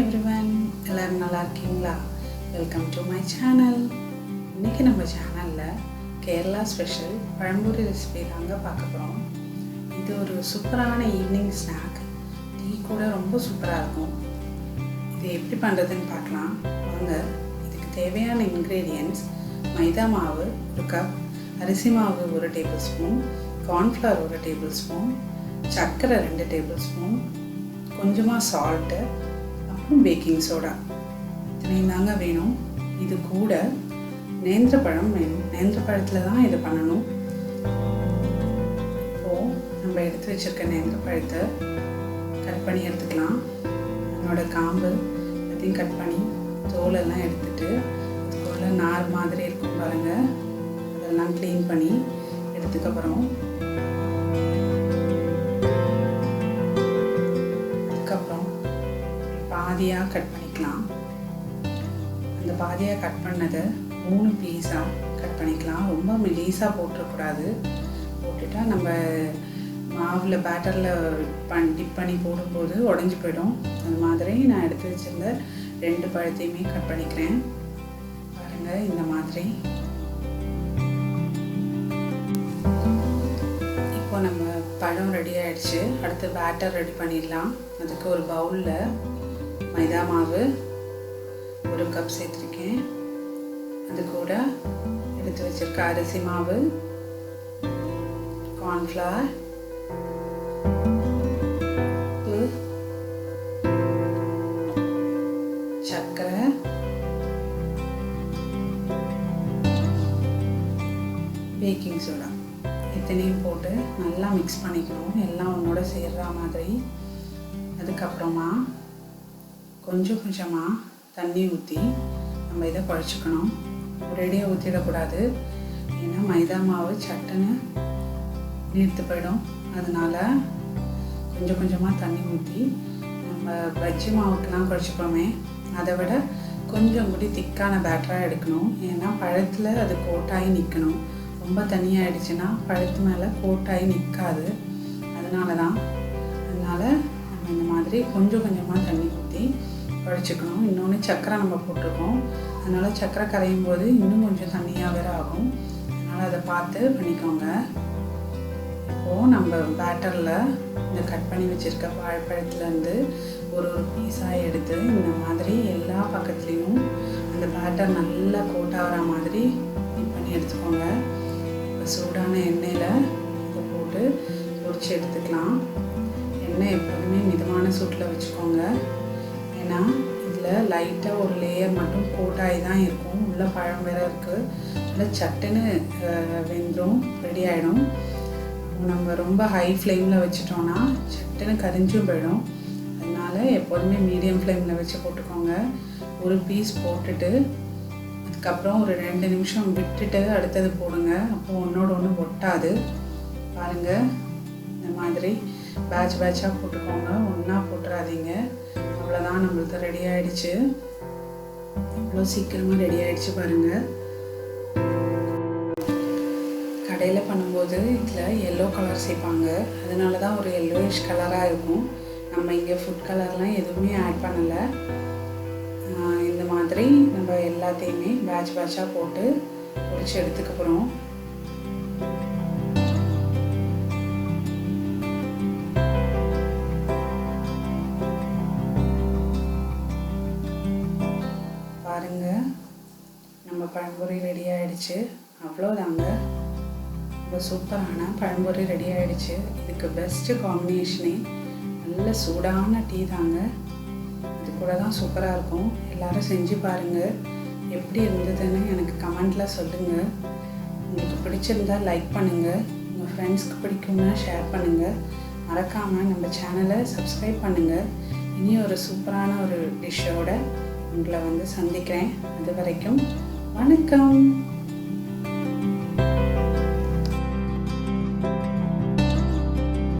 everyone, எல்லாரும் நல்லா இருக்கீங்களா? Welcome to my channel. இன்னைக்கு நம்ம சேனல்ல கேரளா ஸ்பெஷல் பழம்பொரி ரெசிபி தாங்க பார்க்க போறோம். இது ஒரு சூப்பரான ஈவினிங் ஸ்நாக். டீ கூட ரொம்ப சூப்பரா இருக்கும். இது எப்படி பண்றதுன்னு பார்க்கலாம். வாங்க. இதுக்கு தேவையான ingredients மைதா மாவு 1 கப், அரிசி மாவு 1 டேபிள்ஸ்பூன், corn flour 1 டேபிள்ஸ்பூன், சர்க்கரை 2 டேபிள்ஸ்பூன், கொஞ்சமாக சால்ட்டு, அப்புறம் பேக்கிங் சோடா இத்தனையும் தாங்க வேணும். இது கூட நேந்திரப்பழம் வேணும். நேந்திரப்பழத்தில் தான் இதை பண்ணணும். இப்போது நம்ம எடுத்து வச்சுருக்க நேந்திரப்பழத்தை கட் பண்ணி எடுத்துக்கலாம். அதனோட காம்பு எல்லாத்தையும் கட் பண்ணி தோலெல்லாம் எடுத்துட்டு அதுக்குள்ள நார் மாதிரி இருக்கும் பாருங்கள், அதெல்லாம் க்ளீன் பண்ணி எடுத்துக்கப்புறம் பாதியாக கட் பண்ணிக்கலாம். அந்த பாதியாக கட் பண்ணதை 3 பீஸாக கட் பண்ணிக்கலாம். ரொம்ப மெலிசாக போட்டுறக்கூடாது. போட்டுட்டா நம்ம மாவில் பேட்டரில் டிப் பண்ணி போடும்போது உடஞ்சி போயிடும். அது மாதிரி நான் எடுத்து வச்சுருந்த 2 பழத்தையுமே கட் பண்ணிக்கிறேன். பாருங்கள், இந்த மாதிரி. இப்போ நம்ம பழம் ரெடி ஆகிடுச்சு. அடுத்து பேட்டர் ரெடி பண்ணிடலாம். அதுக்கு ஒரு பவுலில் மைதா மாவு 1 கப் சேர்த்துருக்கேன். அது கூட எடுத்து வச்சிருக்க அரிசி மாவு, கார்ன்ஃப்ளவர், உப்பு, சர்க்கரை, பேக்கிங் சோடா இத்தனையும் போட்டு நல்லா மிக்ஸ் பண்ணிக்கணும். எல்லாம் ஒன்றோட சேர்ற மாதிரி. அதுக்கப்புறமா கொஞ்சம் கொஞ்சமாக தண்ணி ஊற்றி நம்ம இதை குழச்சிக்கணும். ஒரேடியாக ஊற்றிடக்கூடாது. ஏன்னா மைதா மாவு சட்டுன்னு நீர்த்து போயிடும். அதனால் கொஞ்சம் கொஞ்சமாக தண்ணி ஊற்றி நம்ம பஜ்ஜி மாவுக்கெலாம் குழச்சிப்போமே, அதை விட கொஞ்சம் கூடி திக்கான பேட்டராக எடுக்கணும். ஏன்னா பழத்தில் அது கோட்டாகி நிற்கணும். ரொம்ப தண்ணியாகிடுச்சுன்னா பழத்து மேலே கோட்டாகி நிற்காது. அதனால் நம்ம இந்த மாதிரி கொஞ்சம் கொஞ்சமாக தண்ணி ஊற்றி குழச்சிக்கணும். இன்னொன்று சர்க்கரை நம்ம போட்டிருக்கோம். அதனால் சர்க்கரை கரையும் போது இன்னும் கொஞ்சம் தண்ணியாக வேறு ஆகும். அதனால் அதை பார்த்து பண்ணிக்கோங்க. இப்போது நம்ம பேட்டரில் இந்த கட் பண்ணி வச்சுருக்க வாழைப்பழத்துலேருந்து ஒரு பீஸாக எடுத்து இந்த மாதிரி எல்லா பக்கத்துலேயும் அந்த பேட்டர் நல்லா கோட்டாகிற மாதிரி டிப் பண்ணி எடுத்துக்கோங்க. இப்போ சூடான எண்ணெயில் இதை போட்டு பொரிச்சு எடுத்துக்கலாம். எண்ணெய் எப்போதுமே மிதமான சூட்டில் வச்சுக்கோங்க. ஏன்னா இதில் லைட்டாக ஒரு லேயர் மட்டும் கோட்டாகி தான் இருக்கும். உள்ள பழம் வேறு இருக்குது. அதில் சட்டுன்னு வெந்துடும், ரெடி ஆகிடும். நம்ம ரொம்ப ஹை ஃப்ளேமில் வச்சிட்டோன்னா சட்டுன்னு கரிஞ்சும் போயிடும். அதனால் எப்போதுமே மீடியம் ஃப்ளேமில் வச்சு போட்டுக்கோங்க. ஒரு பீஸ் போட்டுட்டு அதுக்கப்புறம் ஒரு 2 நிமிஷம் விட்டுட்டு அடுத்தது போடுங்க. அப்போது ஒன்றோட ஒன்று ஒட்டாது. பாருங்கள், இந்த மாதிரி பேட்சாக போட்டுக்கோங்க. ஒன்றா போட்டுறாதீங்க. அவ்வளோதான், நம்மளுக்கு ரெடி ஆகிடுச்சு. இவ்வளோ சீக்கிரமாக ரெடி ஆகிடுச்சு பாருங்கள். கடையில் பண்ணும்போது இதில் எல்லோ கலர் சேர்ப்பாங்க. அதனால தான் ஒரு எல்லோயிஷ் கலராக இருக்கும். நம்ம இங்கே ஃபுட் கலர்லாம் எதுவுமே ஆட் பண்ணலை. இந்த மாதிரி நம்ம எல்லாத்தையுமே பேட்சாக போட்டு பொரிச்சு எடுத்துக்க போகிறோம். பாருங்கள், நம்ம பழம்பொரி ரெடி ஆகிடுச்சு. அவ்வளோதாங்க, ரொம்ப சூப்பரான பழம்பொரி ரெடி ஆகிடுச்சு. இதுக்கு பெஸ்ட்டு காம்பினேஷனே நல்ல சூடான டீ தாங்க. இது கூட தான் சூப்பராக இருக்கும். எல்லோரும் செஞ்சு பாருங்கள். எப்படி இருந்ததுன்னு எனக்கு கமெண்டில் சொல்லுங்கள். உங்களுக்கு பிடிச்சிருந்தால் லைக் பண்ணுங்கள். உங்கள் ஃப்ரெண்ட்ஸ்க்கு பிடிக்கும்னா ஷேர் பண்ணுங்கள். மறக்காமல் நம்ம சேனலை சப்ஸ்கிரைப் பண்ணுங்கள். இனி ஒரு சூப்பரான ஒரு டிஷ்ஷோட உங்களை சந்திக்கிறேன். அது வரைக்கும் வணக்கம்.